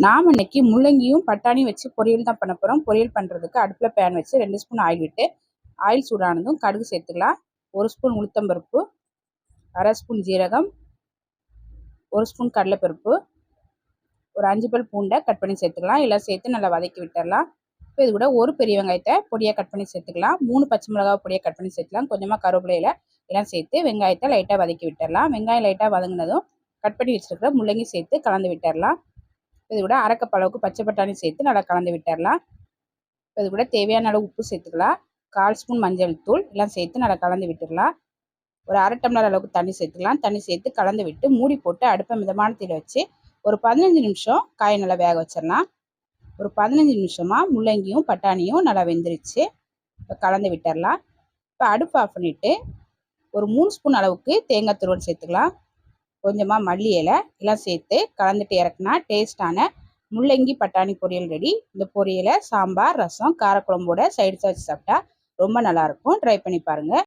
நாம் இன்னைக்கு முள்ளங்கியும் பட்டாணியும் வச்சு பொரியல் தான் பண்ண போகிறோம். பொரியல் பண்ணுறதுக்கு அடுப்பில் பேன் வச்சு 2 ஸ்பூன் ஆயில் விட்டு ஆயில் சூடானதும் கடுகு சேர்த்துக்கலாம். 1 ஸ்பூன் உளுத்தம்பருப்பு, 1/2 ஸ்பூன் ஜீரகம், 1 ஸ்பூன் கடலைப்பருப்பு, ஒரு 5 பல் பூண்டை கட் பண்ணி சேர்த்துக்கலாம். எல்லாம் சேர்த்து நல்லா வதக்கி விட்டுடலாம். இப்போ இது கூட ஒரு பெரிய வெங்காயத்தை பொடியாக கட் பண்ணி சேர்த்துக்கலாம். 3 பச்சை மிளகாய் பொடியாக கட் பண்ணி சேர்த்துக்கலாம். கொஞ்சமாக கருவேப்பிலையில எல்லாம் சேர்த்து வெங்காயத்தை லைட்டாக வதக்கி விட்டுடலாம். வெங்காயம் லைட்டாக வதங்கினதும் கட் பண்ணி வச்சுருக்கிற முள்ளங்கி சேர்த்து கலந்து விட்டுடலாம். இது கூட அரை கப் அளவுக்கு பச்சை பட்டாணி சேர்த்து நல்லா கலந்து விட்டுடலாம். இது கூட தேவையான அளவு உப்பு சேர்த்துக்கலாம். 1/4 ஸ்பூன் மஞ்சள் தூள் எல்லாம் சேர்த்து நல்லா கலந்து விட்டுடலாம். ஒரு அரை டம்ளர் அளவுக்கு தண்ணி சேர்த்துக்கலாம். தண்ணி சேர்த்து கலந்து விட்டு மூடி போட்டு அடுப்பை மிதமான தீயில வச்சு ஒரு 15 நிமிஷம் காயை நல்லா வேக வச்சிடலாம். ஒரு 15 நிமிஷமாக முள்ளங்கியும் பட்டாணியும் நல்லா வெந்துருச்சு. இப்போ கலந்து விட்டுடலாம். இப்போ அடுப்பு ஆஃப் பண்ணிவிட்டு ஒரு 3 ஸ்பூன் அளவுக்கு தேங்காய் துருவல் சேர்த்துக்கலாம். கொஞ்சமாக மல்லி இலை எல்லாம் சேர்த்து கலந்துட்டு இறக்குனா டேஸ்டான முள்ளங்கி பட்டாணி பொரியல் ரெடி. இந்த பொரியலை சாம்பார், ரசம், காரக்குழம்போட சைடிஷாக வச்சு சாப்பிட்டா ரொம்ப நல்லாயிருக்கும். ட்ரை பண்ணி பாருங்கள்.